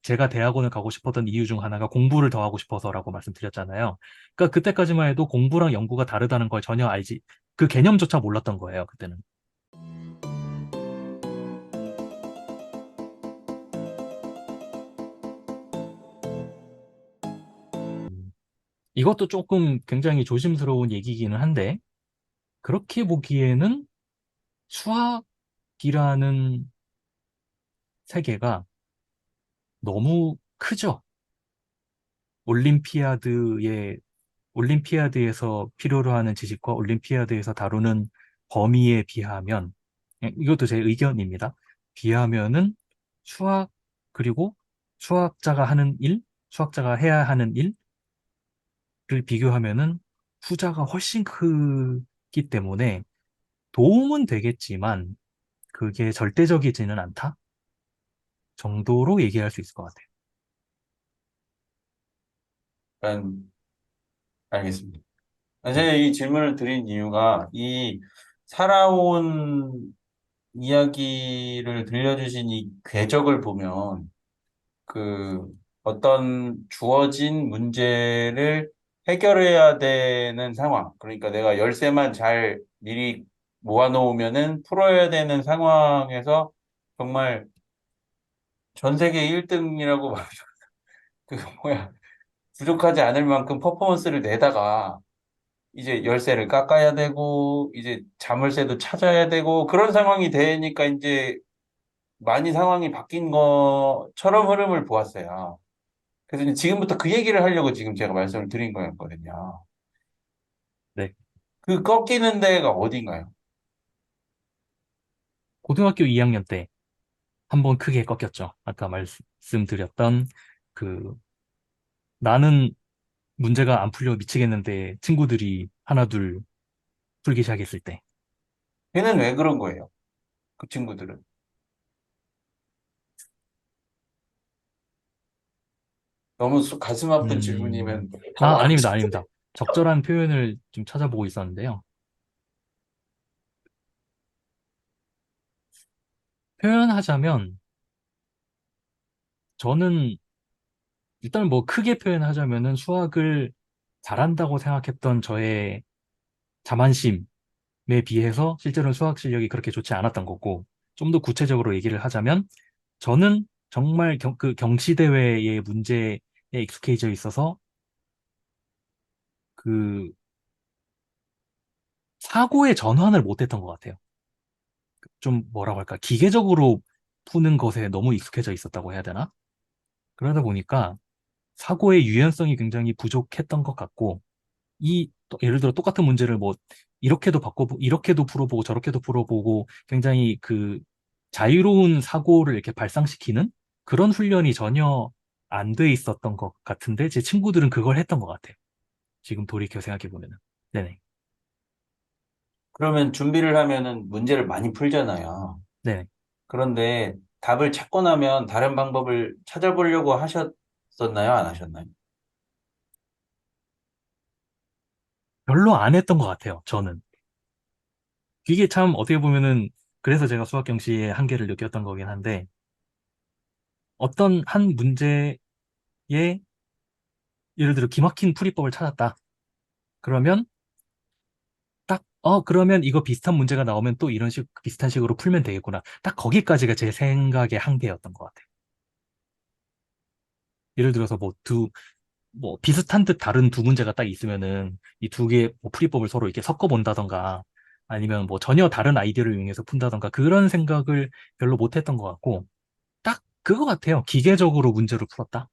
제가 대학원을 가고 싶었던 이유 중 하나가 공부를 더 하고 싶어서라고 말씀드렸잖아요. 그러니까 그때까지만 해도 공부랑 연구가 다르다는 걸 전혀 그 개념조차 몰랐던 거예요, 그때는. 음, 이것도 조금 굉장히 조심스러운 얘기이기는 한데, 그렇게 보기에는 수학이라는 세계가 너무 크죠. 올림피아드의, 올림피아드에서 필요로 하는 지식과 올림피아드에서 다루는 범위에 비하면, 이것도 제 의견입니다. 비하면은 수학, 그리고 수학자가 하는 일, 수학자가 해야 하는 일을 비교하면은 후자가 훨씬 크기 때문에 도움은 되겠지만 그게 절대적이지는 않다 정도로 얘기할 수 있을 것 같아요. 음, 알겠습니다. 네. 제가 이 질문을 드린 이유가 이 살아온 이야기를 들려주신 이 궤적을 보면 그 어떤 주어진 문제를 해결해야 되는 상황. 그러니까 내가 열쇠만 잘 미리 모아놓으면은 풀어야 되는 상황에서 정말 전 세계 1등이라고 말하죠. 그 뭐야 부족하지 않을 만큼 퍼포먼스를 내다가 이제 열쇠를 깎아야 되고 이제 자물쇠도 찾아야 되고 그런 상황이 되니까 이제 많이 상황이 바뀐 것처럼 흐름을 보았어요. 그래서 이제 지금부터 그 얘기를 하려고 지금 제가 말씀을 드린 거였거든요. 네. 그 꺾이는 데가 어딘가요? 고등학교 2학년 때 한번 크게 꺾였죠. 아까 말씀드렸던 그 나는 문제가 안 풀려 미치겠는데 친구들이 하나 둘 풀기 시작했을 때. 걔는 왜 그런 거예요? 그 친구들은. 너무 가슴 아픈 음, 질문이면 더 말하고 아닙니다, 싶은데. 아닙니다. 적절한 표현을 좀 찾아보고 있었는데요. 표현하자면 저는 일단 뭐 크게 표현하자면은 수학을 잘한다고 생각했던 저의 자만심에 비해서 실제로는 수학 실력이 그렇게 좋지 않았던 거고, 좀 더 구체적으로 얘기를 하자면 저는 정말 그 경시대회의 문제에 익숙해져 있어서 그 사고의 전환을 못했던 것 같아요. 좀 뭐라고 할까, 기계적으로 푸는 것에 너무 익숙해져 있었다고 해야 되나? 그러다 보니까 사고의 유연성이 굉장히 부족했던 것 같고, 예를 들어 똑같은 문제를 뭐 이렇게도 풀어보고 저렇게도 풀어보고 굉장히 그 자유로운 사고를 이렇게 발상시키는 그런 훈련이 전혀 안 돼 있었던 것 같은데 제 친구들은 그걸 했던 것 같아요. 지금 돌이켜 생각해 보면은. 네네. 그러면 준비를 하면은 문제를 많이 풀잖아요. 네네. 그런데 답을 찾고 나면 다른 방법을 찾아보려고 하셨었나요? 안 하셨나요? 별로 안 했던 것 같아요. 저는. 이게 참 어떻게 보면은 그래서 제가 수학 경시의 한계를 느꼈던 거긴 한데 어떤 한 문제에 예를 들어 기막힌 풀이법을 찾았다. 그러면 그러면 이거 비슷한 문제가 나오면 또 비슷한 식으로 풀면 되겠구나. 딱 거기까지가 제 생각의 한계였던 것 같아요. 예를 들어서 뭐 비슷한 듯 다른 두 문제가 딱 있으면은 이 두 개의 뭐 풀이법을 서로 이렇게 섞어 본다던가 아니면 뭐 전혀 다른 아이디어를 이용해서 푼다던가 그런 생각을 별로 못 했던 것 같고 딱 그거 같아요. 기계적으로 문제를 풀었다.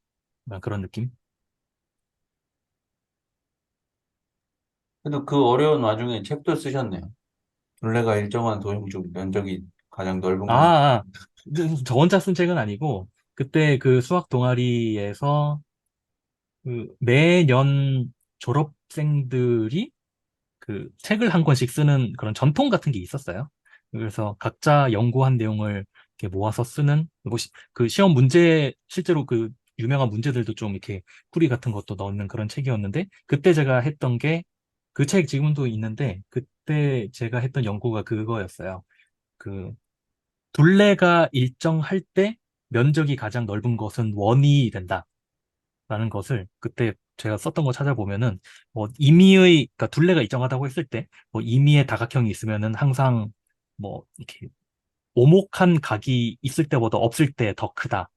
약간 그런 느낌? 그래도 그 어려운 와중에 책도 쓰셨네요. 둘레가 일정한 도형적 면적이 가장 넓은 아, 곳이. 저 혼자 쓴 책은 아니고 그때 그 수학 동아리에서 그 매년 졸업생들이 그 책을 한 권씩 쓰는 그런 전통 같은 게 있었어요. 그래서 각자 연구한 내용을 이렇게 모아서 쓰는 그 시험 문제 실제로 그 유명한 문제들도 좀 이렇게 풀이 같은 것도 넣는 그런 책이었는데 그때 제가 했던 게 그 책 지금도 있는데 그때 제가 했던 연구가 그거였어요. 그 둘레가 일정할 때 면적이 가장 넓은 것은 원이 된다라는 것을 그때 제가 썼던 거 찾아보면은 뭐 임의의 그러니까 둘레가 일정하다고 했을 때 뭐 임의의 다각형이 있으면은 항상 뭐 이렇게 오목한 각이 있을 때보다 없을 때 더 크다.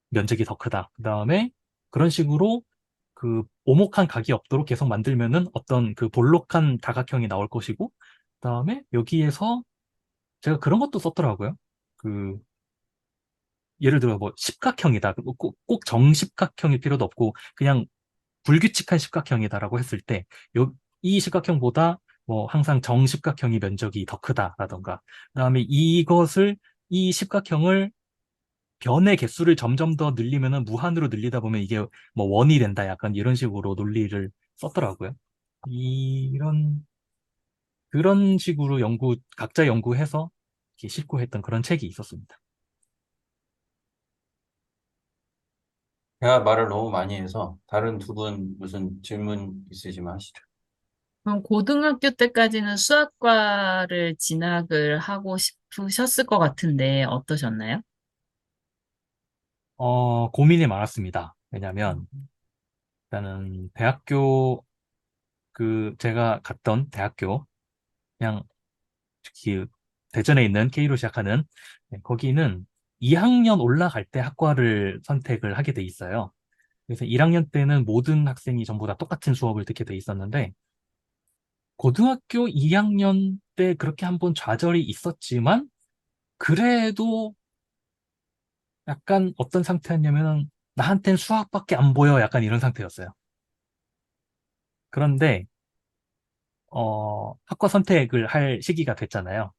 면적이 더 크다. 그다음에 그런 식으로 그 오목한 각이 없도록 계속 만들면은 어떤 그 볼록한 다각형이 나올 것이고 그다음에 여기에서 제가 그런 것도 썼더라고요. 그 예를 들어 뭐 십각형이다. 꼭 정십각형일 필요도 없고 그냥 불규칙한 십각형이다라고 했을 때 이 십각형보다 뭐 항상 정십각형이 면적이 더 크다라던가 그다음에 이 십각형을 변의 개수를 점점 더 늘리면은 무한으로 늘리다 보면 이게 뭐 원이 된다 약간 이런 식으로 논리를 썼더라고요. 이런 그런 식으로 각자 연구해서 이렇게 싣고 했던 그런 책이 있었습니다. 제가 말을 너무 많이 해서 다른 두 분 무슨 질문 있으시면 하시죠. 그럼 고등학교 때까지는 수학과를 진학을 하고 싶으셨을 것 같은데 어떠셨나요? 고민이 많았습니다. 왜냐면 일단은 제가 갔던 대학교 그냥 특히 대전에 있는 K로 시작하는 거기는 2학년 올라갈 때 학과를 선택을 하게 돼 있어요. 그래서 1학년 때는 모든 학생이 전부 다 똑같은 수업을 듣게 돼 있었는데 고등학교 2학년 때 그렇게 한번 좌절이 있었지만 그래도 약간 어떤 상태였냐면은 나한텐 수학밖에 안 보여 약간 이런 상태였어요. 그런데 학과 선택을 할 시기가 됐잖아요.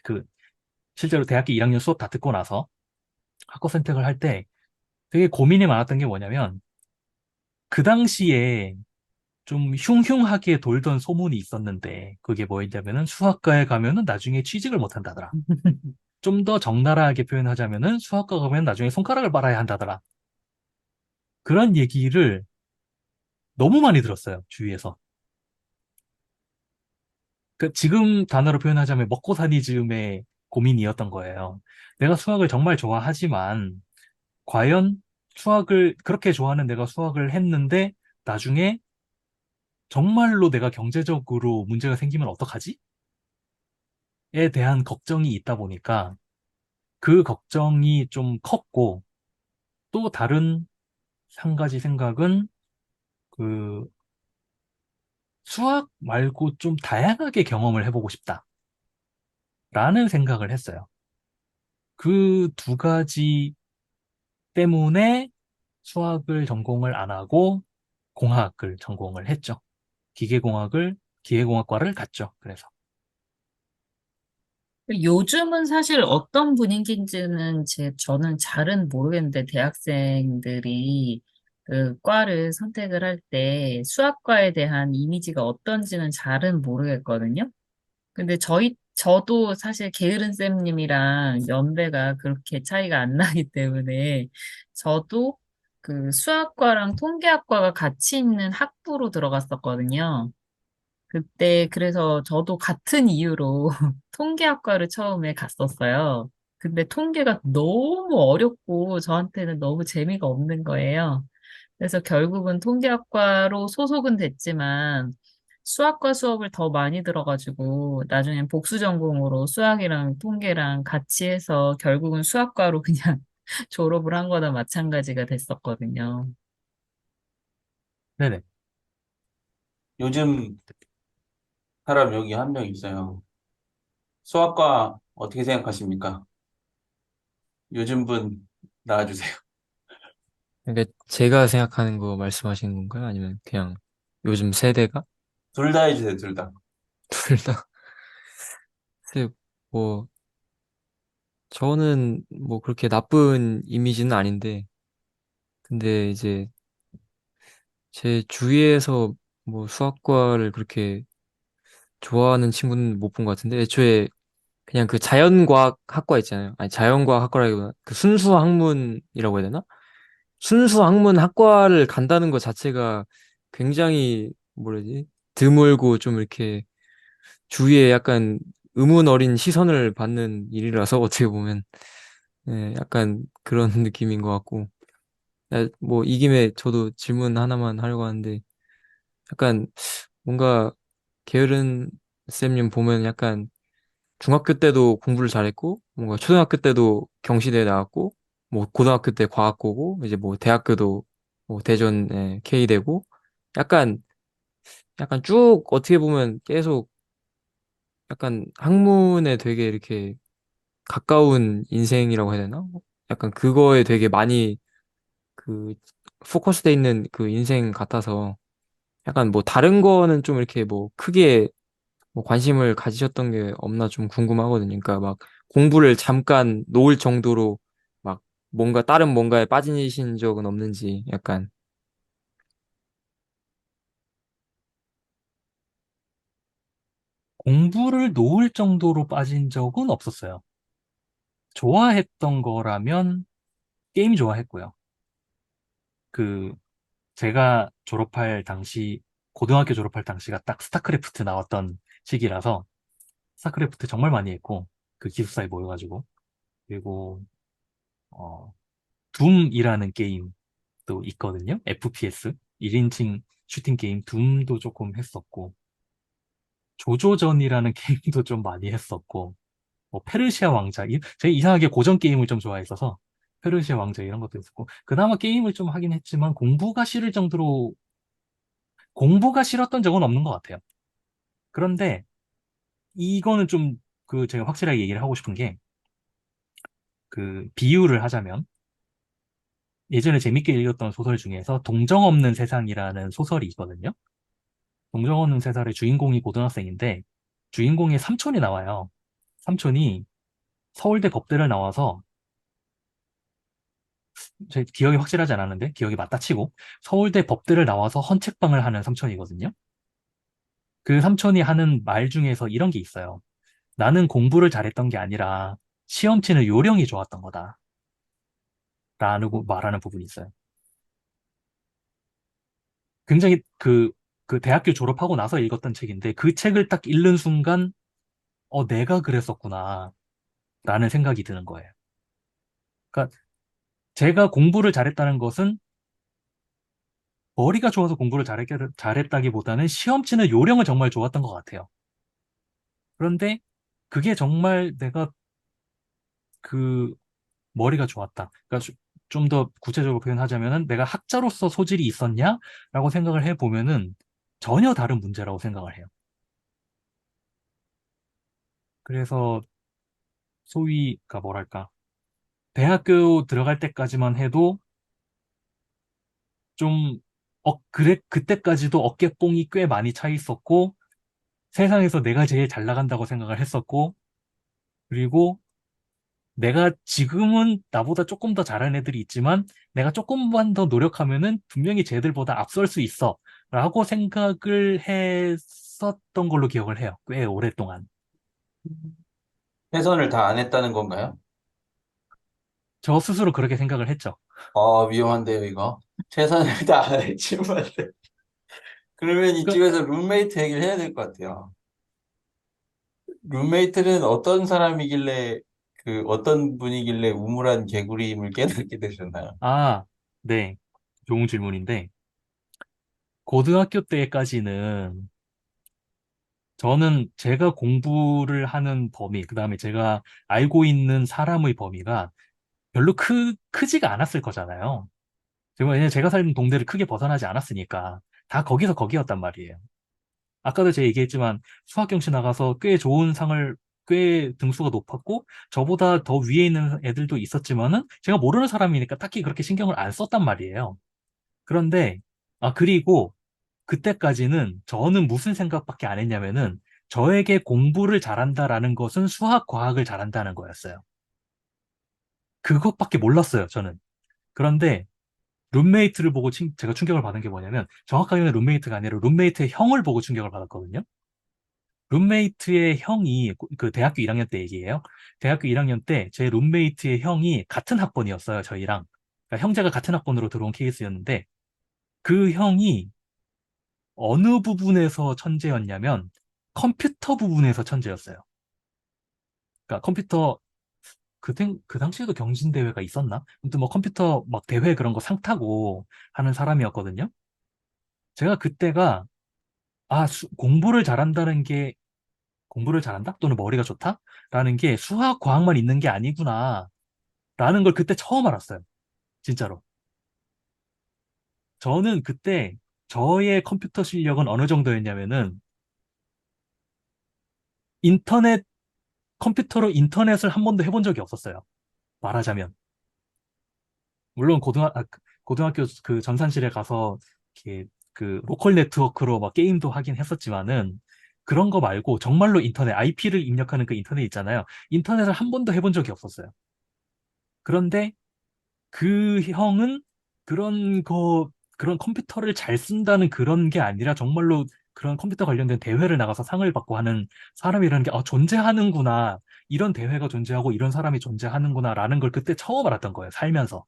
그 실제로 대학교 1학년 수업 다 듣고 나서 학과 선택을 할 때 되게 고민이 많았던 게 뭐냐면 그 당시에 좀 흉흉하게 돌던 소문이 있었는데 그게 뭐였냐면은 수학과에 가면은 나중에 취직을 못 한다더라. 좀 더 적나라하게 표현하자면은 수학과 가면 나중에 손가락을 빨아야 한다더라. 그런 얘기를 너무 많이 들었어요, 주위에서. 그 지금 단어로 표현하자면 먹고 사니 즈음의 고민이었던 거예요. 내가 수학을 정말 좋아하지만 과연 수학을 그렇게 좋아하는 내가 수학을 했는데 나중에 정말로 내가 경제적으로 문제가 생기면 어떡하지? 에 대한 걱정이 있다 보니까 그 걱정이 좀 컸고 또 다른 한 가지 생각은 그 수학 말고 좀 다양하게 경험을 해보고 싶다라는 생각을 했어요. 그 두 가지 때문에 수학을 전공을 안 하고 공학을 전공을 했죠. 기계공학과를 갔죠. 그래서. 요즘은 사실 어떤 분위기인지는 저는 잘은 모르겠는데, 대학생들이 그 과를 선택을 할 때 수학과에 대한 이미지가 어떤지는 잘은 모르겠거든요. 근데 저도 사실 게으른 쌤님이랑 연배가 그렇게 차이가 안 나기 때문에 저도 그 수학과랑 통계학과가 같이 있는 학부로 들어갔었거든요. 그때 그래서 저도 같은 이유로 통계학과를 처음에 갔었어요. 근데 통계가 너무 어렵고 저한테는 너무 재미가 없는 거예요. 그래서 결국은 통계학과로 소속은 됐지만 수학과 수업을 더 많이 들어가지고 나중엔 복수 전공으로 수학이랑 통계랑 같이 해서 결국은 수학과로 그냥 졸업을 한 거나 마찬가지가 됐었거든요. 네네. 요즘 사람 여기 한 명 있어요. 수학과 어떻게 생각하십니까? 요즘 분 나와주세요. 그러니까 제가 생각하는 거 말씀하시는 건가요? 아니면 그냥 요즘 세대가? 둘 다 해주세요, 둘 다. 둘 다? 글쎄, 뭐, 저는 뭐 그렇게 나쁜 이미지는 아닌데, 근데 이제 제 주위에서 뭐 수학과를 그렇게 좋아하는 친구는 못 본 것 같은데, 애초에 그냥 그 자연과학 학과 있잖아요. 아니, 자연과학 학과라기보다 그 순수학문이라고 해야 되나? 순수학문 학과를 간다는 것 자체가 굉장히, 뭐라지? 드물고 좀 이렇게 주위에 약간 의문 어린 시선을 받는 일이라서 어떻게 보면 예, 약간 그런 느낌인 것 같고. 뭐, 이 김에 저도 질문 하나만 하려고 하는데, 약간 뭔가 게으른 쌤님 보면 약간 중학교 때도 공부를 잘했고, 뭔가 초등학교 때도 경시대에 나왔고, 뭐 고등학교 때 과학고고, 이제 뭐 대학교도 뭐 대전 K대고, 약간 약간 쭉 어떻게 보면 계속 약간 학문에 되게 이렇게 가까운 인생이라고 해야 되나? 약간 그거에 되게 많이 그 포커스돼 있는 그 인생 같아서 약간 뭐 다른 거는 좀 이렇게 뭐 크게 뭐 관심을 가지셨던 게 없나 좀 궁금하거든요. 그러니까 막 공부를 잠깐 놓을 정도로 막 뭔가 다른 뭔가에 빠지신 적은 없는지 약간. 공부를 놓을 정도로 빠진 적은 없었어요. 좋아했던 거라면 게임 좋아했고요. 그 제가 졸업할 당시 고등학교 졸업할 당시가 딱 스타크래프트 나왔던 시기라서 스타크래프트 정말 많이 했고 그 기숙사에 모여가지고 그리고 어 둠이라는 게임도 있거든요. FPS 1인칭 슈팅 게임 둠도 조금 했었고 조조전이라는 게임도 좀 많이 했었고 뭐 페르시아 왕자 제가 이상하게 고전 게임을 좀 좋아했어서 페르시아 왕자 이런 것도 있었고 그나마 게임을 좀 하긴 했지만 공부가 싫었던 적은 없는 것 같아요. 그런데 이거는 좀 그 제가 확실하게 얘기를 하고 싶은 게 그 비유를 하자면 예전에 재밌게 읽었던 소설 중에서 동정 없는 세상이라는 소설이 있거든요. 동정 없는 세상의 주인공이 고등학생인데 주인공의 삼촌이 나와요. 삼촌이 서울대 법대를 나와서 제 기억이 확실하지 않았는데 기억이 맞다 치고 서울대 법대를 나와서 헌책방을 하는 삼촌이거든요. 그 삼촌이 하는 말 중에서 이런 게 있어요. 나는 공부를 잘했던 게 아니라 시험 치는 요령이 좋았던 거다. 라고 말하는 부분이 있어요. 굉장히 그 대학교 졸업하고 나서 읽었던 책인데 그 책을 딱 읽는 순간 내가 그랬었구나. 라는 생각이 드는 거예요. 그러니까 제가 공부를 잘했다는 것은 머리가 좋아서 공부를 잘했다기보다는 시험 치는 요령은 정말 좋았던 것 같아요. 그런데 그게 정말 내가 그 머리가 좋았다. 그러니까 좀 더 구체적으로 표현하자면은 내가 학자로서 소질이 있었냐라고 생각을 해보면은 전혀 다른 문제라고 생각을 해요. 그래서 소위가 뭐랄까 대학교 들어갈 때까지만 해도 좀 그래 그때까지도 어깨뽕이 꽤 많이 차 있었고 세상에서 내가 제일 잘 나간다고 생각을 했었고 그리고 내가 지금은 나보다 조금 더 잘하는 애들이 있지만 내가 조금만 더 노력하면은 분명히 쟤들보다 앞설 수 있어 라고 생각을 했었던 걸로 기억을 해요. 꽤 오랫동안. 최선을 다 안 했다는 건가요? 저 스스로 그렇게 생각을 했죠. 위험한데요, 이거. 최선을 다 안 했지만. 그러면 그러니까 이쯤에서 룸메이트 얘기를 해야 될 것 같아요. 룸메이트는 어떤 사람이길래, 어떤 분이길래 우물한 개구리임을 깨닫게 되셨나요? 네. 좋은 질문인데 고등학교 때까지는 저는 제가 공부를 하는 범위, 그다음에 제가 알고 있는 사람의 범위가 별로 크지가 않았을 거잖아요. 왜냐면 제가 살던 동네를 크게 벗어나지 않았으니까 다 거기서 거기였단 말이에요. 아까도 제가 얘기했지만 수학 경시 나가서 꽤 등수가 높았고 저보다 더 위에 있는 애들도 있었지만은 제가 모르는 사람이니까 딱히 그렇게 신경을 안 썼단 말이에요. 그런데 그리고 그때까지는 저는 무슨 생각밖에 안 했냐면은 저에게 공부를 잘한다라는 것은 수학, 과학을 잘한다는 거였어요. 그것밖에 몰랐어요, 저는. 그런데 룸메이트를 보고 제가 충격을 받은 게 뭐냐면 정확하게는 룸메이트가 아니라 룸메이트의 형을 보고 충격을 받았거든요. 룸메이트의 형이 그 대학교 1학년 때 얘기예요. 대학교 1학년 때 제 룸메이트의 형이 같은 학번이었어요, 저희랑. 그러니까 형제가 같은 학번으로 들어온 케이스였는데 그 형이 어느 부분에서 천재였냐면 컴퓨터 부분에서 천재였어요. 그러니까 컴퓨터 그 당시에도 경진대회가 있었나? 아무튼 뭐 컴퓨터 막 대회 그런 거 상 타고 하는 사람이었거든요. 제가 그때가, 공부를 잘한다는 게, 공부를 잘한다? 또는 머리가 좋다? 라는 게 수학, 과학만 있는 게 아니구나. 라는 걸 그때 처음 알았어요. 진짜로. 저는 그때 저의 컴퓨터 실력은 어느 정도였냐면은 인터넷, 컴퓨터로 인터넷을 한 번도 해본 적이 없었어요. 말하자면. 물론 고등학교 그 전산실에 가서 이렇게 그 로컬 네트워크로 막 게임도 하긴 했었지만은 그런 거 말고 정말로 인터넷, IP를 입력하는 그 인터넷 있잖아요. 인터넷을 한 번도 해본 적이 없었어요. 그런데 그 형은 그런 거, 그런 컴퓨터를 잘 쓴다는 그런 게 아니라 정말로 그런 컴퓨터 관련된 대회를 나가서 상을 받고 하는 사람이라는 게, 존재하는구나. 이런 대회가 존재하고 이런 사람이 존재하는구나라는 걸 그때 처음 알았던 거예요. 살면서.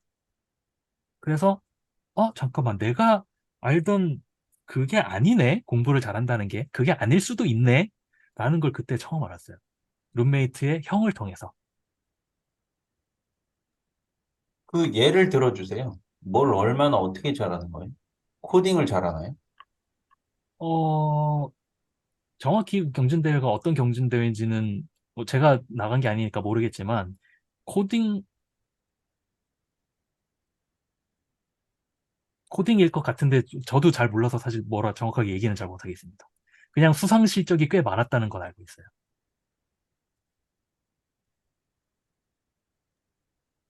그래서, 잠깐만. 내가 알던 그게 아니네. 공부를 잘한다는 게. 그게 아닐 수도 있네. 라는 걸 그때 처음 알았어요. 룸메이트의 형을 통해서. 그 예를 들어주세요. 뭘 얼마나 어떻게 잘하는 거예요? 코딩을 잘하나요? 어, 정확히 경진대회가 어떤 경진대회인지는 뭐 제가 나간 게 아니니까 모르겠지만, 코딩, 코딩일 것 같은데, 저도 잘 몰라서 사실 뭐라 정확하게 얘기는 잘 못하겠습니다. 그냥 수상 실적이 꽤 많았다는 건 알고 있어요.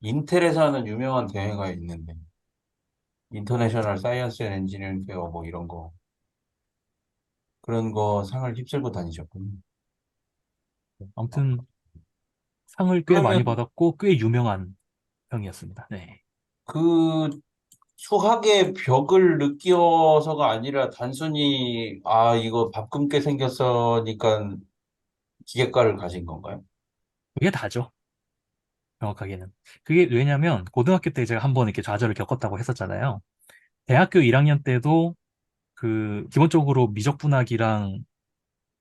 인텔에서 하는 유명한 대회가 있는데, 인터내셔널 사이언스 앤 엔지니어링 페어 뭐 이런 거, 그런 거 상을 휩쓸고 다니셨군요. 아무튼 상을 꽤 많이 그러면 받았고, 꽤 유명한 형이었습니다. 네. 그 수학의 벽을 느껴서가 아니라 단순히, 이거 밥 굶게 생겼으니까 기계과를 가신 건가요? 그게 다죠. 정확하게는. 그게 왜냐면, 고등학교 때 제가 한번 이렇게 좌절을 겪었다고 했었잖아요. 대학교 1학년 때도 기본적으로 미적분학이랑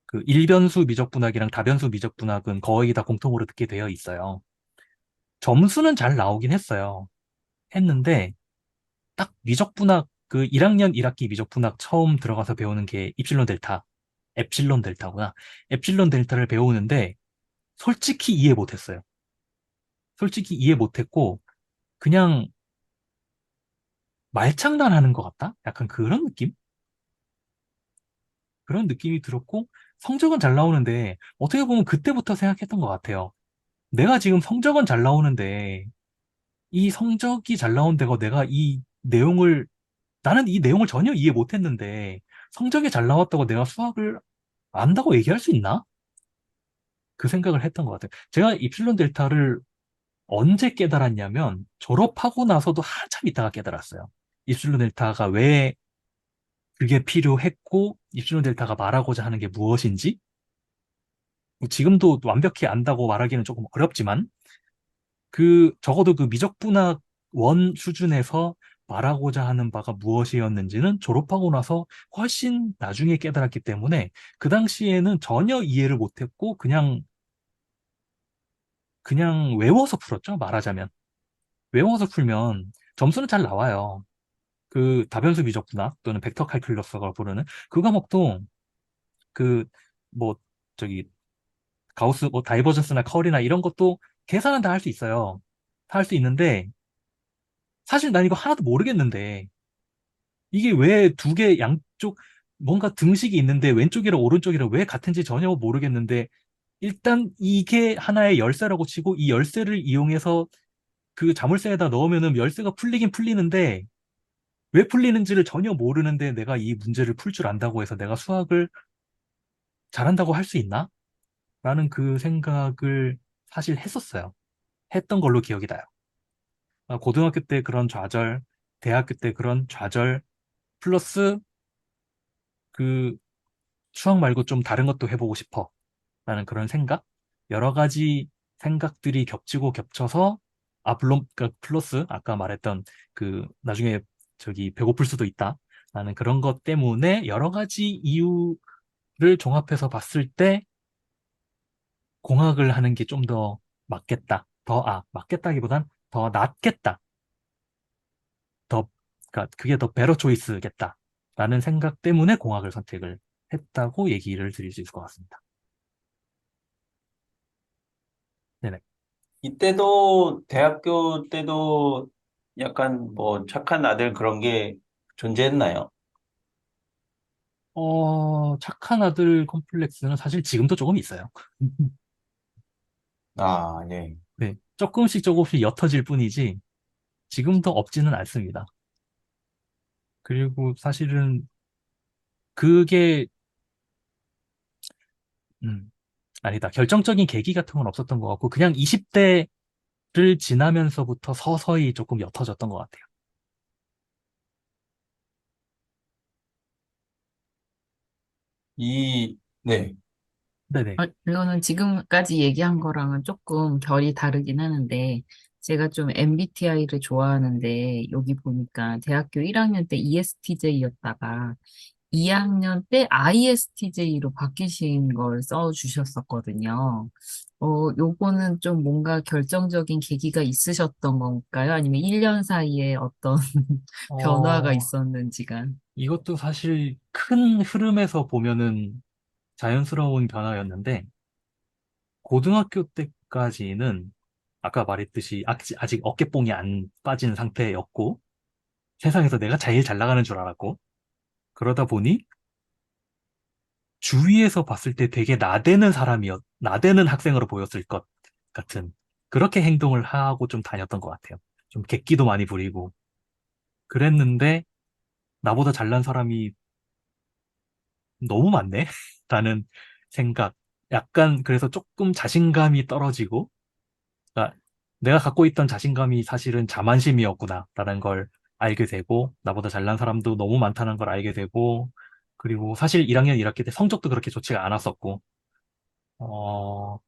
그 일변수 미적분학이랑 다변수 미적분학은 거의 다 공통으로 듣게 되어 있어요. 점수는 잘 나오긴 했어요. 했는데 딱 미적분학 그 1학년 1학기 미적분학 처음 들어가서 배우는 게 입실론 델타, 엡실론 델타구나. 엡실론 델타를 배우는데 솔직히 이해 못했어요. 솔직히 이해 못했고 그냥 말장난하는 것 같다? 약간 그런 느낌? 그런 느낌이 들었고 성적은 잘 나오는데 어떻게 보면 그때부터 생각했던 것 같아요. 내가 지금 성적은 잘 나오는데 이 성적이 잘 나온 데가 나는 이 내용을 전혀 이해 못했는데 성적이 잘 나왔다고 내가 수학을 안다고 얘기할 수 있나? 그 생각을 했던 것 같아요. 제가 입실론 델타를 언제 깨달았냐면 졸업하고 나서도 한참 있다가 깨달았어요. 입실론 델타가 왜 그게 필요했고 입실론 델타가 말하고자 하는 게 무엇인지 뭐 지금도 완벽히 안다고 말하기는 조금 어렵지만 적어도 그 미적분학 원 수준에서 말하고자 하는 바가 무엇이었는지는 졸업하고 나서 훨씬 나중에 깨달았기 때문에 그 당시에는 전혀 이해를 못했고 그냥 외워서 풀었죠. 말하자면. 외워서 풀면 점수는 잘 나와요. 그 다변수 미적분학 또는 벡터 칼큘러스가 부르는 그 과목도 그 뭐 저기 가우스 뭐 다이버전스나 커리나 이런 것도 계산은 다 할 수 있어요. 다 할 수 있는데 사실 난 이거 하나도 모르겠는데 이게 왜 두 개 양쪽 뭔가 등식이 있는데 왼쪽이랑 오른쪽이랑 왜 같은지 전혀 모르겠는데 일단 이게 하나의 열쇠라고 치고 이 열쇠를 이용해서 그 자물쇠에다 넣으면은 열쇠가 풀리긴 풀리는데 왜 풀리는지를 전혀 모르는데 내가 이 문제를 풀 줄 안다고 해서 내가 수학을 잘한다고 할 수 있나? 라는 그 생각을 사실 했었어요. 했던 걸로 기억이 나요. 고등학교 때 그런 좌절, 대학교 때 그런 좌절, 플러스 그 수학 말고 좀 다른 것도 해보고 싶어. 라는 그런 생각? 여러 가지 생각들이 겹치고 겹쳐서, 물론, 플러스, 아까 말했던 나중에 배고플 수도 있다. 라는 그런 것 때문에 여러 가지 이유를 종합해서 봤을 때 공학을 하는 게 좀 더 맞겠다. 맞겠다기보단 더 낫겠다. 더, 그러니까 그게 더 베러 초이스겠다. 라는 생각 때문에 공학을 선택을 했다고 얘기를 드릴 수 있을 것 같습니다. 네네. 이때도, 대학교 때도 약간 뭐 착한 아들 그런 게 존재했나요? 착한 아들 컴플렉스는 사실 지금도 조금 있어요. 아, 네. 네. 조금씩 조금씩 옅어질 뿐이지, 지금도 없지는 않습니다. 그리고 사실은 그게, 음, 아니다. 결정적인 계기 같은 건 없었던 것 같고, 그냥 20대를 지나면서부터 서서히 조금 옅어졌던 것 같아요. 네. 네네. 이거는 지금까지 얘기한 거랑은 조금 결이 다르긴 하는데, 제가 좀 MBTI를 좋아하는데, 여기 보니까 대학교 1학년 때 ESTJ였다가, 2학년 때 ISTJ로 바뀌신 걸 써주셨었거든요. 요거는 좀 뭔가 결정적인 계기가 있으셨던 건가요? 아니면 1년 사이에 어떤 변화가 어, 있었는지가. 이것도 사실 큰 흐름에서 보면은 자연스러운 변화였는데, 고등학교 때까지는 아까 말했듯이 아직 어깨뽕이 안 빠진 상태였고, 세상에서 내가 제일 잘 나가는 줄 알았고, 그러다 보니 주위에서 봤을 때 되게 나대는 학생으로 보였을 것 같은, 그렇게 행동을 하고 좀 다녔던 것 같아요. 좀 객기도 많이 부리고, 그랬는데, 나보다 잘난 사람이 너무 많네? 라는 생각. 약간, 그래서 조금 자신감이 떨어지고, 아, 내가 갖고 있던 자신감이 사실은 자만심이었구나, 라는 걸 알게 되고, 나보다 잘난 사람도 너무 많다는 걸 알게 되고, 그리고 사실 1학년 1학기 때 성적도 그렇게 좋지가 않았었고, 어,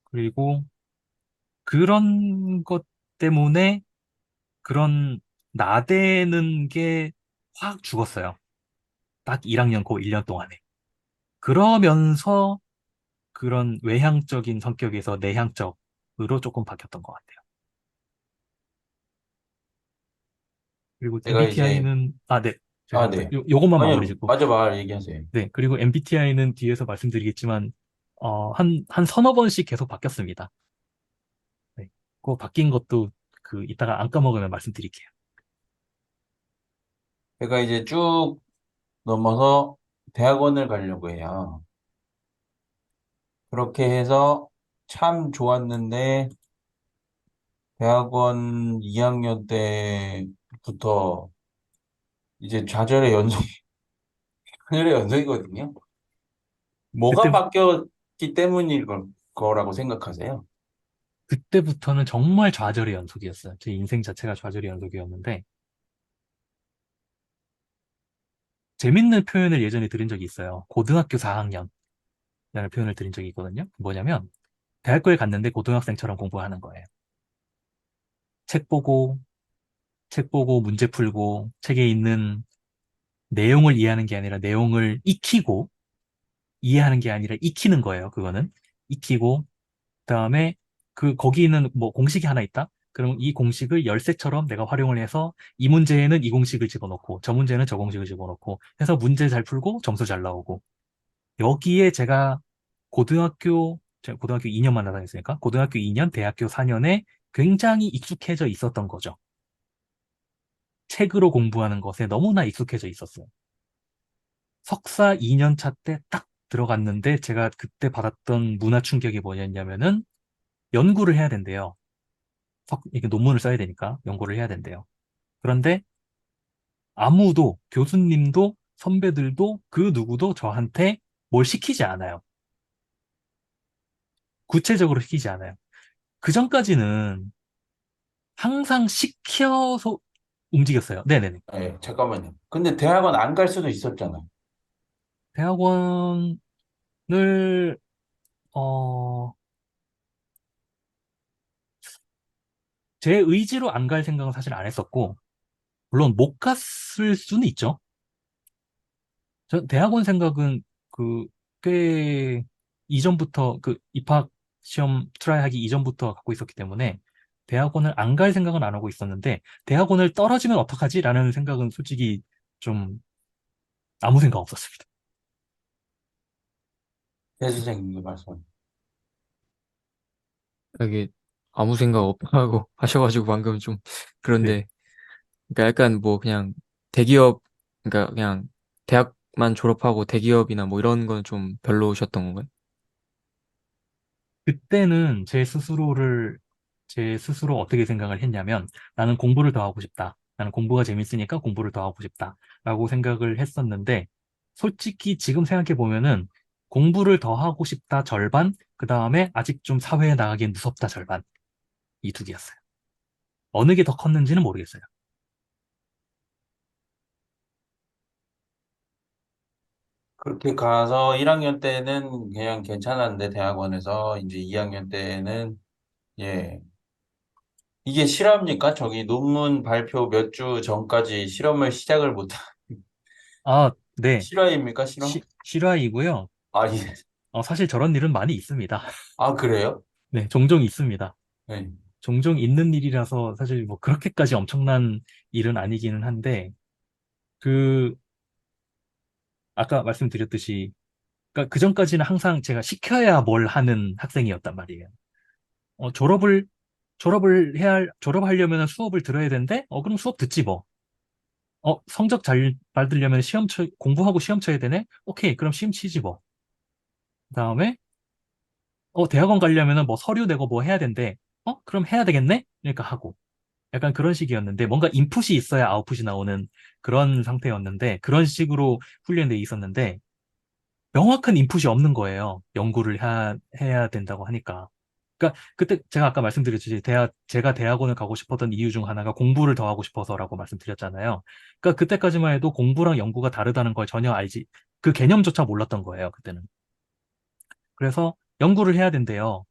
그리고 그런 것 때문에 그런 나대는 게 확 죽었어요. 딱 1학년 고 1년 동안에. 그러면서 그런 외향적인 성격에서 내향적으로 조금 바뀌었던 것 같아요. 그리고 제가 이제, 네. 아, 죄송합니다. 네. 요것만 마무리 아니요, 짓고. 맞아, 얘기하세요. 네. 그리고 MBTI는 뒤에서 말씀드리겠지만, 한 서너 번씩 계속 바뀌었습니다. 네. 그 바뀐 것도 이따가 안 까먹으면 말씀드릴게요. 제가 이제 쭉 넘어서 대학원을 가려고 해요. 그렇게 해서 참 좋았는데, 대학원 2학년 때부터 이제 좌절의 연속, 좌절의 연속이거든요. 뭐가 그때, 바뀌었기 때문일 거라고 생각하세요? 그때부터는 정말 좌절의 연속이었어요. 제 인생 자체가 좌절의 연속이었는데, 재밌는 표현을 예전에 들은 적이 있어요. 고등학교 4학년이라는 표현을 들은 적이 있거든요. 뭐냐면, 대학교에 갔는데 고등학생처럼 공부하는 거예요. 책 보고, 책 보고, 문제 풀고, 책에 있는 내용을 이해하는 게 아니라 내용을 익히고, 이해하는 게 아니라 익히는 거예요. 그거는. 익히고, 그다음에 거기 있는 뭐 공식이 하나 있다? 그럼 이 공식을 열쇠처럼 내가 활용을 해서 이 문제에는 이 공식을 집어넣고 저 문제는 저 공식을 집어넣고 해서 문제 잘 풀고 점수 잘 나오고 여기에 제가 고등학교 2년만 다녔으니까 고등학교 2년, 대학교 4년에 굉장히 익숙해져 있었던 거죠. 책으로 공부하는 것에 너무나 익숙해져 있었어요. 석사 2년 차 때 딱 들어갔는데 제가 그때 받았던 문화 충격이 뭐였냐면은 연구를 해야 된대요. 이게 논문을 써야 되니까 연구를 해야 된대요. 그런데 아무도, 교수님도 선배들도 그 누구도 저한테 뭘 시키지 않아요. 구체적으로 시키지 않아요. 그 전까지는 항상 시켜서 움직였어요. 네네네. 네, 잠깐만요. 근데 대학원 안 갈 수도 있었잖아요. 대학원을, 어, 제 의지로 안 갈 생각은 사실 안 했었고, 물론 못 갔을 수는 있죠. 저 대학원 생각은 꽤 이전부터 입학 시험 트라이 하기 이전부터 갖고 있었기 때문에 대학원을 안 갈 생각은 안 하고 있었는데 대학원을 떨어지면 어떡하지? 라는 생각은 솔직히 좀 아무 생각 없었습니다. 배 선생님도 말씀. 이게 아무 생각 없다고 하셔가지고 방금 좀 네. 그런데, 그러니까 약간 뭐 그냥 대기업, 그러니까 그냥 대학만 졸업하고 대기업이나 뭐 이런 건 좀 별로셨던 건가요? 그때는 제 스스로 어떻게 생각을 했냐면 나는 공부를 더 하고 싶다. 나는 공부가 재밌으니까 공부를 더 하고 싶다. 라고 생각을 했었는데 솔직히 지금 생각해 보면은 공부를 더 하고 싶다 절반, 그 다음에 아직 좀 사회에 나가기엔 무섭다 절반. 이 두 개였어요. 어느 게 더 컸는지는 모르겠어요. 그렇게 가서 1학년 때는 그냥 괜찮았는데 대학원에서 이제 2학년 때는 예. 이게 실화입니까? 저기 논문 발표 몇 주 전까지 실험을 시작을 못 아, 네. 실화입니까? 실화? 실화이고요. 아, 예. 사실 저런 일은 많이 있습니다. 아, 그래요? 네, 종종 있습니다. 네. 종종 있는 일이라서 사실 뭐 그렇게까지 엄청난 일은 아니기는 한데, 그, 아까 말씀드렸듯이, 그러니까 그 전까지는 항상 제가 시켜야 뭘 하는 학생이었단 말이에요. 졸업하려면 수업을 들어야 되는데, 그럼 수업 듣지 뭐. 성적 잘 받으려면 공부하고 시험 쳐야 되네? 오케이, 그럼 시험 치지 뭐. 그 다음에, 대학원 가려면은 뭐 서류 내고 뭐 해야 된대. 그럼 해야 되겠네? 그러니까 하고. 약간 그런 식이었는데, 뭔가 인풋이 있어야 아웃풋이 나오는 그런 상태였는데, 그런 식으로 훈련돼 있었는데, 명확한 인풋이 없는 거예요. 연구를 해야 된다고 하니까. 그러니까 그때 제가 아까 말씀드렸듯이 제가 대학원을 가고 싶었던 이유 중 하나가 공부를 더 하고 싶어서라고 말씀드렸잖아요. 그러니까 그때까지만 해도 공부랑 연구가 다르다는 걸 전혀 그 개념조차 몰랐던 거예요, 그때는. 그래서 연구를 해야 된대요.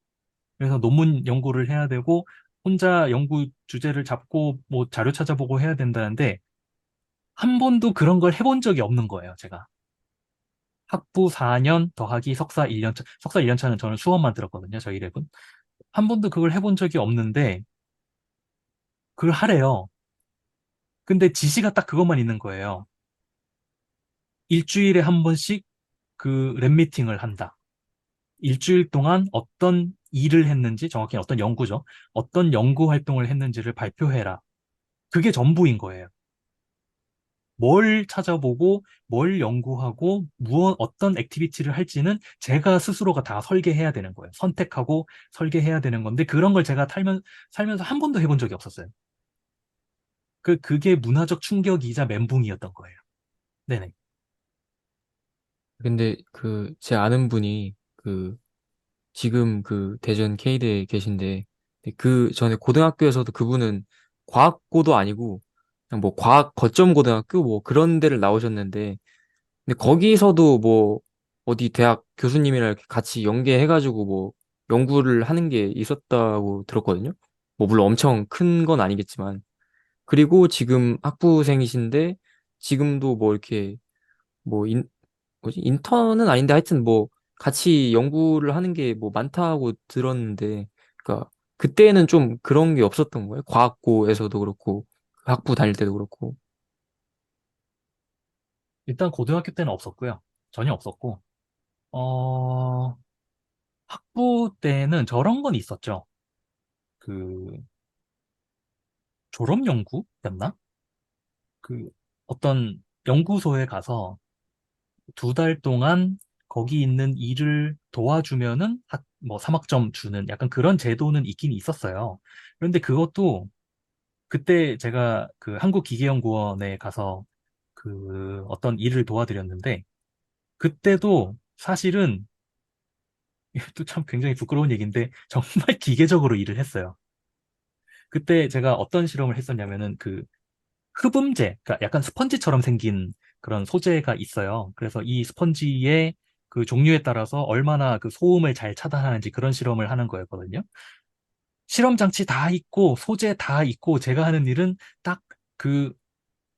그래서 논문 연구를 해야 되고 혼자 연구 주제를 잡고 뭐 자료 찾아보고 해야 된다는데 한 번도 그런 걸 해본 적이 없는 거예요, 제가. 학부 4년 더하기 석사 1년 차. 석사 1년 차는 저는 수업만 들었거든요, 저희 랩은. 한 번도 그걸 해본 적이 없는데 그걸 하래요. 근데 지시가 딱 그것만 있는 거예요. 일주일에 한 번씩 그 랩 미팅을 한다. 일주일 동안 어떤 일을 했는지, 정확히 어떤 연구죠. 어떤 연구 활동을 했는지를 발표해라. 그게 전부인 거예요. 뭘 찾아보고, 뭘 연구하고, 어떤 액티비티를 할지는 제가 스스로가 다 설계해야 되는 거예요. 선택하고 설계해야 되는 건데, 그런 걸 제가 살면서 한 번도 해본 적이 없었어요. 그게 문화적 충격이자 멘붕이었던 거예요. 네네. 근데 그 제 아는 분이 그 지금 그 대전 K대에 계신데, 그 전에 고등학교에서도 그분은 과학고도 아니고 그냥 뭐 과학 거점 고등학교 뭐 그런 데를 나오셨는데, 근데 거기서도 뭐 어디 대학 교수님이랑 이렇게 같이 연계해가지고 뭐 연구를 하는 게 있었다고 들었거든요. 뭐 물론 엄청 큰 건 아니겠지만. 그리고 지금 학부생이신데 지금도 뭐 이렇게 뭐 뭐지? 인턴은 아닌데 하여튼 뭐 같이 연구를 하는 게 뭐 많다고 들었는데, 그러니까 그때는 좀 그런 게 없었던 거예요. 과학고에서도 그렇고 학부 다닐 때도 그렇고. 일단 고등학교 때는 없었고요. 전혀 없었고, 어, 학부 때는 저런 건 있었죠. 그, 졸업 연구였나? 그, 어떤 연구소에 가서 2달 동안 거기 있는 일을 도와주면은 뭐 3학점 주는 약간 그런 제도는 있긴 있었어요. 그런데 그것도 그때 제가 그 한국기계연구원에 가서 그 어떤 일을 도와드렸는데 그때도 사실은 이것도 참 굉장히 부끄러운 얘기인데 정말 기계적으로 일을 했어요. 그때 제가 어떤 실험을 했었냐면은 그 흡음재, 그러니까 약간 스펀지처럼 생긴 그런 소재가 있어요. 그래서 이 스펀지의 그 종류에 따라서 얼마나 그 소음을 잘 차단하는지 그런 실험을 하는 거였거든요. 실험 장치 다 있고 소재 다 있고 제가 하는 일은 딱 그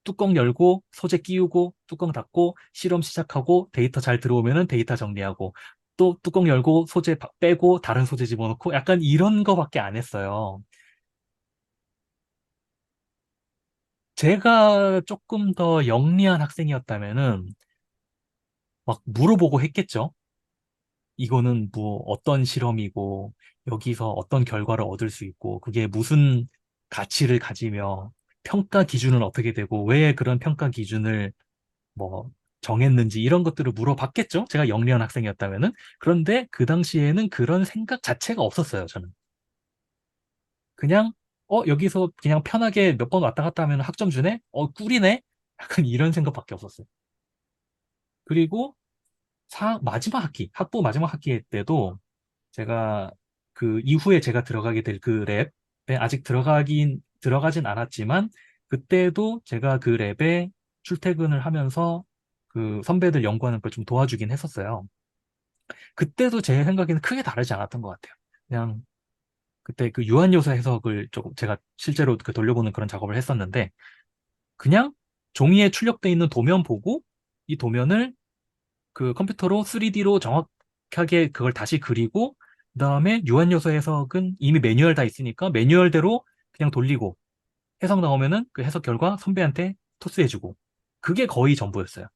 뚜껑 열고 소재 끼우고 뚜껑 닫고 실험 시작하고 데이터 잘 들어오면은 데이터 정리하고 또 뚜껑 열고 소재 빼고 다른 소재 집어넣고 약간 이런 거밖에 안 했어요. 제가 조금 더 영리한 학생이었다면은 막 물어보고 했겠죠. 이거는 뭐 어떤 실험이고 여기서 어떤 결과를 얻을 수 있고 그게 무슨 가치를 가지며 평가 기준은 어떻게 되고 왜 그런 평가 기준을 뭐 정했는지 이런 것들을 물어봤겠죠. 제가 영리한 학생이었다면은. 그런데 그 당시에는 그런 생각 자체가 없었어요, 저는. 그냥 여기서 그냥 편하게 몇 번 왔다 갔다 하면 학점 주네? 꿀이네? 약간 이런 생각밖에 없었어요. 그리고 마지막 학기, 학부 마지막 학기 때도 제가 그 이후에 제가 들어가게 될 그 랩에 아직 들어가진 않았지만 그때도 제가 그 랩에 출퇴근을 하면서 그 선배들 연구하는 걸 좀 도와주긴 했었어요. 그때도 제 생각에는 크게 다르지 않았던 것 같아요. 그냥 그때 그 유한요소 해석을 조금 제가 실제로 그 돌려보는 그런 작업을 했었는데 그냥 종이에 출력돼 있는 도면 보고 이 도면을 그 컴퓨터로 3D로 정확하게 그걸 다시 그리고 그다음에 유한요소 해석은 이미 매뉴얼 다 있으니까 매뉴얼대로 그냥 돌리고 해석 나오면은 그 해석 결과 선배한테 토스해주고 그게 거의 전부였어요.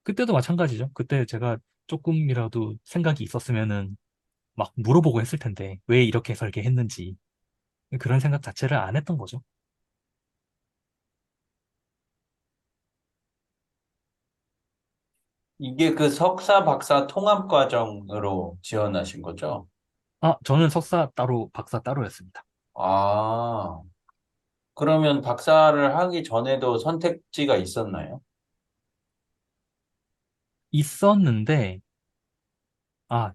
그때도 마찬가지죠. 그때 제가 조금이라도 생각이 있었으면은 막 물어보고 했을 텐데 왜 이렇게 설계했는지 그런 생각 자체를 안 했던 거죠. 이게 그 석사, 박사 통합 과정으로 지원하신 거죠? 저는 석사 따로 박사 따로였습니다. 아, 그러면 박사를 하기 전에도 선택지가 있었나요? 있었는데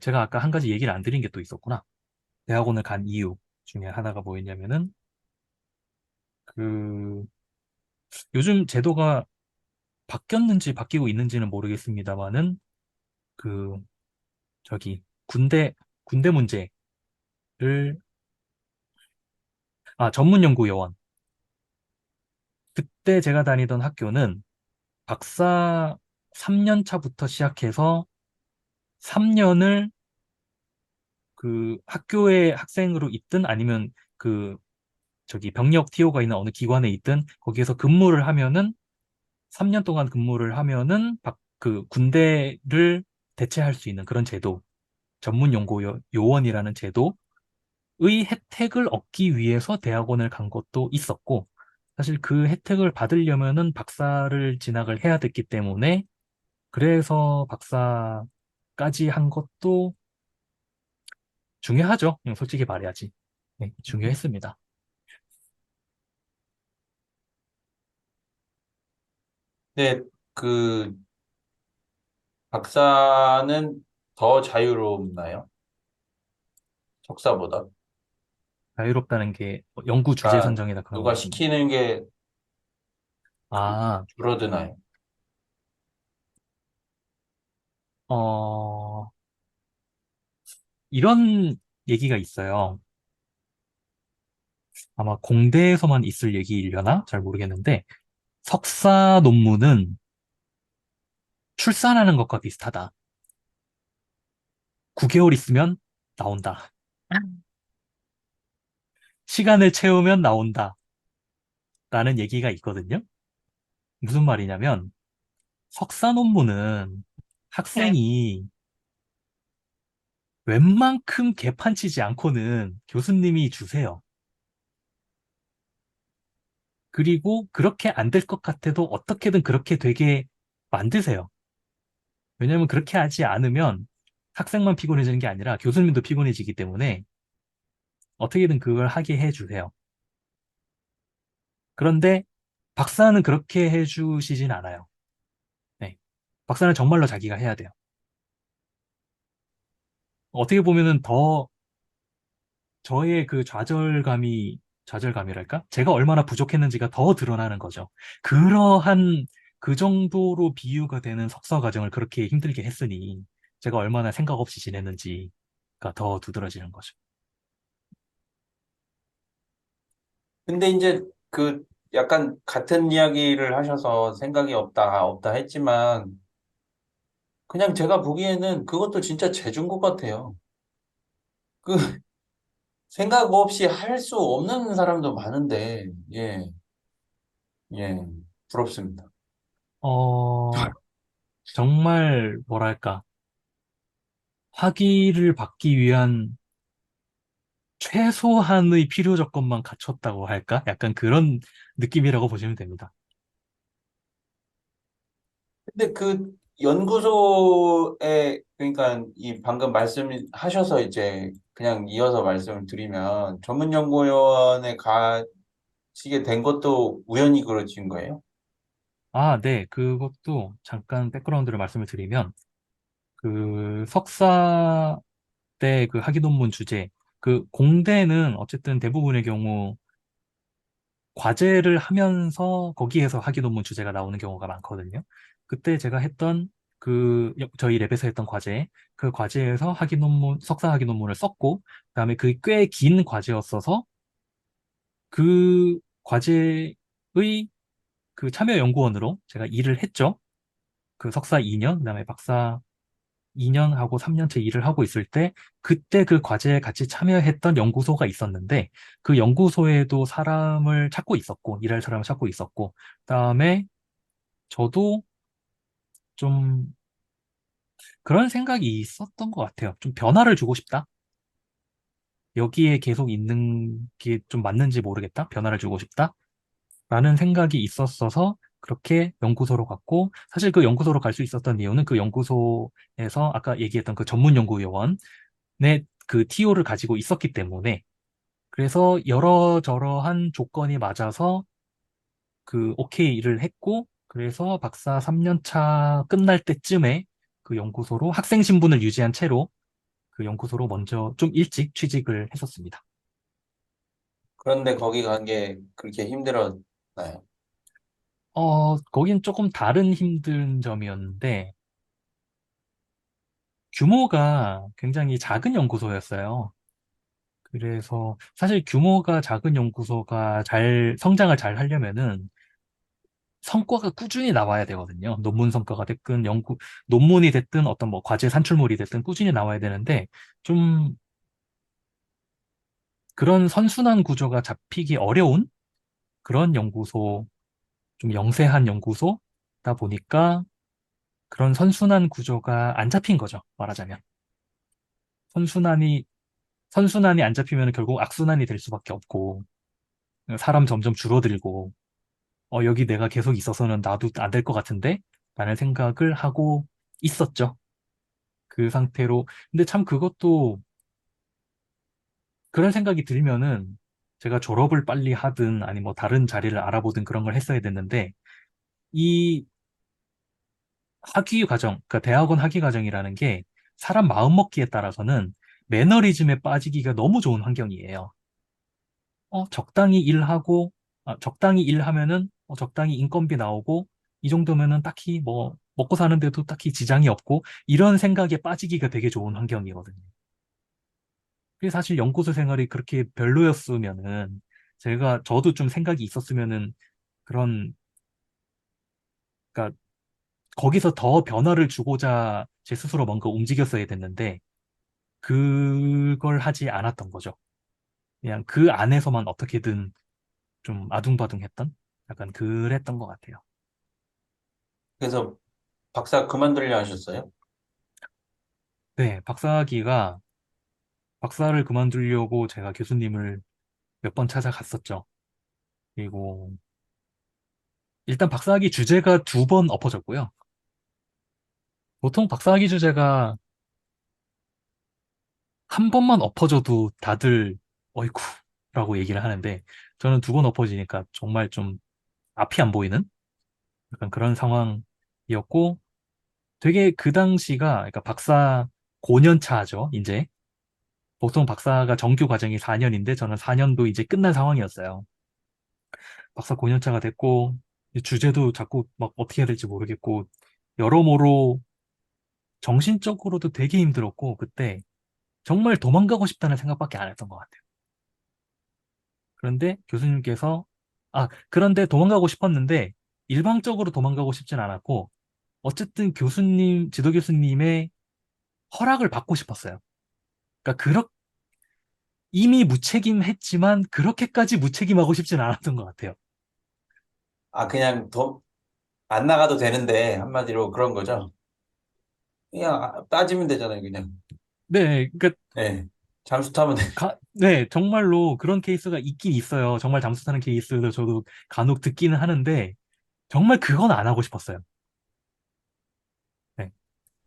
제가 아까 한 가지 얘기를 안 드린 게 또 있었구나. 대학원을 간 이유 중에 하나가 뭐였냐면은 그 요즘 제도가 바뀌었는지 바뀌고 있는지는 모르겠습니다만은 그 저기 군대 문제를 전문연구요원 그때 제가 다니던 학교는 박사 3년 차부터 시작해서 3년을 그 학교의 학생으로 있든 아니면 그 저기 병력 TO가 있는 어느 기관에 있든 거기에서 근무를 하면은 3년 동안 근무를 하면은 그 군대를 대체할 수 있는 그런 제도, 요원이라는 제도의 혜택을 얻기 위해서 대학원을 간 것도 있었고, 사실 그 혜택을 받으려면은 박사를 진학을 해야 됐기 때문에, 그래서 박사까지 한 것도 중요하죠. 그냥 솔직히 말해야지. 네, 중요했습니다. 네, 그 박사는 더 자유롭나요? 석사보다? 자유롭다는 게 연구 주제 그러니까 선정이나 그런 누가 말씀. 시키는 게 아, 줄어드나요? 어, 이런 얘기가 있어요. 아마 공대에서만 있을 얘기이려나? 잘 모르겠는데, 석사 논문은 출산하는 것과 비슷하다. 9개월 있으면 나온다. 시간을 채우면 나온다. 라는 얘기가 있거든요. 무슨 말이냐면, 석사 논문은 학생이 웬만큼 개판치지 않고는 교수님이 주세요. 그리고 그렇게 안 될 것 같아도 어떻게든 그렇게 되게 만드세요. 왜냐면 그렇게 하지 않으면 학생만 피곤해지는 게 아니라 교수님도 피곤해지기 때문에 어떻게든 그걸 하게 해주세요. 그런데 박사는 그렇게 해주시진 않아요. 네. 박사는 정말로 자기가 해야 돼요. 어떻게 보면은 더 저의 그 좌절감이랄까? 제가 얼마나 부족했는지가 더 드러나는 거죠. 그러한 그 정도로 비유가 되는 석사 과정을 그렇게 힘들게 했으니 제가 얼마나 생각 없이 지냈는지가 더 두드러지는 거죠. 근데 이제 그 약간 같은 이야기를 하셔서 생각이 없다 했지만 그냥 제가 보기에는 그것도 진짜 재준 것 같아요. 그 생각 없이 할 수 없는 사람도 많은데, 예, 예, 부럽습니다. 어, 정말 뭐랄까, 학위를 받기 위한 최소한의 필요 조건만 갖췄다고 할까? 약간 그런 느낌이라고 보시면 됩니다. 근데 그 연구소에, 그러니까 이 방금 말씀하셔서 이제 그냥 이어서 말씀을 드리면 전문연구원에 가시게 된 것도 우연히 그러신 거예요? 아, 네. 그것도 잠깐 백그라운드를 말씀을 드리면, 그 석사 때 그 학위 논문 주제, 그 공대는 어쨌든 대부분의 경우 과제를 하면서 거기에서 학위 논문 주제가 나오는 경우가 많거든요. 그때 제가 했던 저희 랩에서 했던 과제, 그 과제에서 학위 논문, 석사 학위 논문을 썼고, 그다음에 그게 꽤 긴 과제였어서 그 과제의 그 참여 연구원으로 제가 일을 했죠. 그 석사 2년, 그다음에 박사 2년 하고 3년째 일을 하고 있을 때 그때 그 과제에 같이 참여했던 연구소가 있었는데 그 연구소에도 사람을 찾고 있었고 일할 사람을 찾고 있었고 그다음에 저도 좀 그런 생각이 있었던 것 같아요. 좀 변화를 주고 싶다. 여기에 계속 있는 게 좀 맞는지 모르겠다. 변화를 주고 싶다. 라는 생각이 있었어서 그렇게 연구소로 갔고 사실 그 연구소로 갈 수 있었던 이유는 그 연구소에서 아까 얘기했던 그 전문 연구요원 그 TO를 가지고 있었기 때문에 그래서 여러저러한 조건이 맞아서 그 오케이를 했고 그래서 박사 3년 차 끝날 때쯤에 그 연구소로 학생 신분을 유지한 채로 그 연구소로 먼저 좀 일찍 취직을 했었습니다. 그런데 거기 간 게 그렇게 힘들었나요? 거긴 조금 다른 힘든 점이었는데 규모가 굉장히 작은 연구소였어요. 그래서 사실 규모가 작은 연구소가 성장을 잘 하려면은 성과가 꾸준히 나와야 되거든요. 논문 성과가 됐든 논문이 됐든 어떤 뭐 과제 산출물이 됐든 꾸준히 나와야 되는데 좀 그런 선순환 구조가 잡히기 어려운 그런 연구소, 좀 영세한 연구소다 보니까 그런 선순환 구조가 안 잡힌 거죠. 말하자면. 선순환이, 선순환이 안 잡히면 결국 악순환이 될 수밖에 없고 사람 점점 줄어들고 여기 내가 계속 있어서는 나도 안 될 것 같은데? 라는 생각을 하고 있었죠. 그 상태로. 근데 참 그것도 그런 생각이 들면은 제가 졸업을 빨리 하든 아니 뭐 다른 자리를 알아보든 그런 걸 했어야 됐는데 이 학위 과정, 그러니까 대학원 학위 과정이라는 게 사람 마음먹기에 따라서는 매너리즘에 빠지기가 너무 좋은 환경이에요. 적당히 일하고, 적당히 일하면은 적당히 인건비 나오고 이 정도면은 딱히 뭐 먹고 사는데도 딱히 지장이 없고 이런 생각에 빠지기가 되게 좋은 환경이거든요. 그게 사실 연구소 생활이 그렇게 별로였으면은 저도 좀 생각이 있었으면은 그런 그러니까 거기서 더 변화를 주고자 제 스스로 뭔가 움직였어야 됐는데 그걸 하지 않았던 거죠. 그냥 그 안에서만 어떻게든 좀 아둥바둥했던 약간 그랬던 것 같아요. 그래서 박사 그만두려 하셨어요? 네, 박사를 그만두려고 제가 교수님을 몇 번 찾아갔었죠. 그리고 일단 박사학위 주제가 2번 엎어졌고요. 보통 박사학위 주제가 한 번만 엎어져도 다들 어이쿠라고 얘기를 하는데 저는 2번 엎어지니까 정말 좀 앞이 안 보이는 약간 그런 상황이었고 되게 그 당시가 그러니까 박사 고년 차죠. 이제 보통 박사가 정규 과정이 4년인데 저는 4년도 이제 끝난 상황이었어요. 박사 고년 차가 됐고 주제도 자꾸 막 어떻게 해야 될지 모르겠고 여러모로 정신적으로도 되게 힘들었고 그때 정말 도망가고 싶다는 생각밖에 안 했던 것 같아요. 그런데 교수님께서 그런데 도망가고 싶었는데 일방적으로 도망가고 싶진 않았고 어쨌든 지도 교수님의 허락을 받고 싶었어요. 그러니까 이미 무책임했지만 그렇게까지 무책임하고 싶진 않았던 것 같아요. 아, 그냥 더 안 나가도 되는데 한마디로 그런 거죠. 그냥 빠지면 되잖아요, 그냥. 네, 그러니까 네. 잠수 타면 돼. 네, 정말로 그런 케이스가 있긴 있어요. 정말 잠수 타는 케이스도 저도 간혹 듣기는 하는데 정말 그건 안 하고 싶었어요. 네,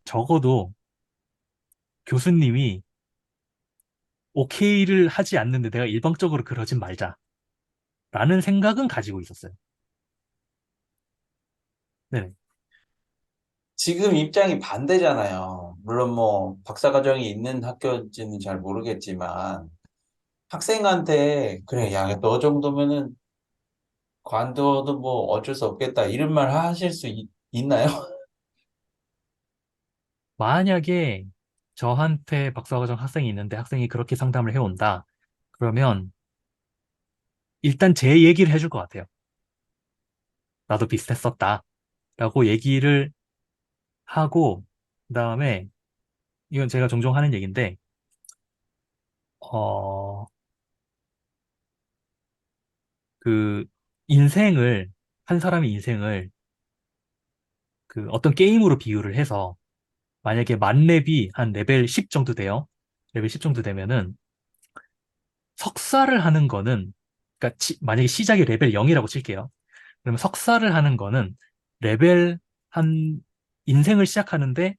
적어도 교수님이 오케이를 하지 않는데 내가 일방적으로 그러진 말자라는 생각은 가지고 있었어요. 네, 지금 입장이 반대잖아요. 물론 뭐 박사과정이 있는 학교인지는 잘 모르겠지만 학생한테 그래, 야, 너 정도면은 관둬도 뭐 어쩔 수 없겠다 이런 말 하실 수 있나요? 만약에 저한테 박사과정 학생이 있는데 학생이 그렇게 상담을 해온다. 그러면 일단 제 얘기를 해줄 것 같아요. 나도 비슷했었다. 라고 얘기를 하고, 그다음에 이건 제가 종종 하는 얘기인데, 어, 그 한 사람의 인생을 그 어떤 게임으로 비유를 해서 만약에 만렙이 한 레벨 10 정도 돼요. 레벨 10 정도 되면은 석사를 하는 거는 그러니까 만약에 시작이 레벨 0이라고 칠게요. 그러면 석사를 하는 거는 레벨 한 인생을 시작하는데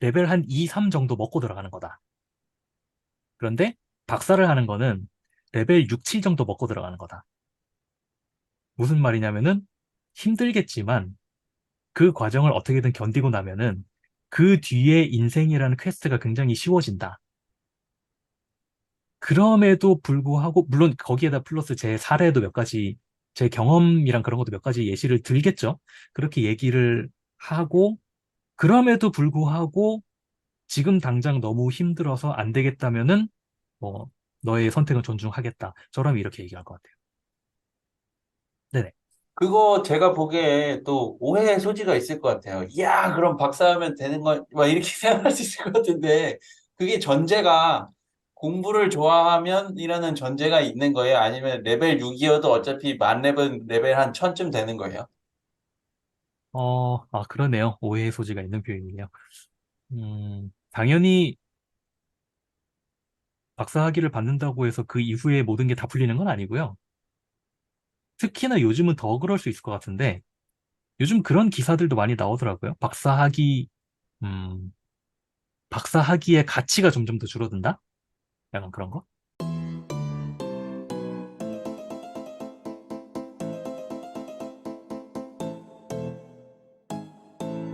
레벨 한 2, 3 정도 먹고 들어가는 거다. 그런데 박사를 하는 거는 레벨 6, 7 정도 먹고 들어가는 거다. 무슨 말이냐면은 힘들겠지만 그 과정을 어떻게든 견디고 나면은 그 뒤에 인생이라는 퀘스트가 굉장히 쉬워진다. 그럼에도 불구하고, 물론 거기에다 플러스 제 사례도 몇 가지, 제 경험이랑 그런 것도 몇 가지 예시를 들겠죠. 그렇게 얘기를 하고, 그럼에도 불구하고 지금 당장 너무 힘들어서 안 되겠다면은, 뭐, 너의 선택은 존중하겠다. 저라면 이렇게 얘기할 것 같아요. 네네. 그거 제가 보기에 또 오해의 소지가 있을 것 같아요. 야, 그럼 박사하면 되는 거, 막 이렇게 생각할 수 있을 것 같은데, 그게 전제가 공부를 좋아하면이라는 전제가 있는 거예요? 아니면 레벨 6이어도 어차피 만렙은 레벨 한 1000쯤 되는 거예요? 그러네요. 오해의 소지가 있는 표현이네요. 당연히 박사 학위를 받는다고 해서 그 이후에 모든 게 다 풀리는 건 아니고요. 특히나 요즘은 더 그럴 수 있을 것 같은데, 요즘 그런 기사들도 많이 나오더라고요. 음, 박사 학위의 가치가 점점 더 줄어든다? 약간 그런 거?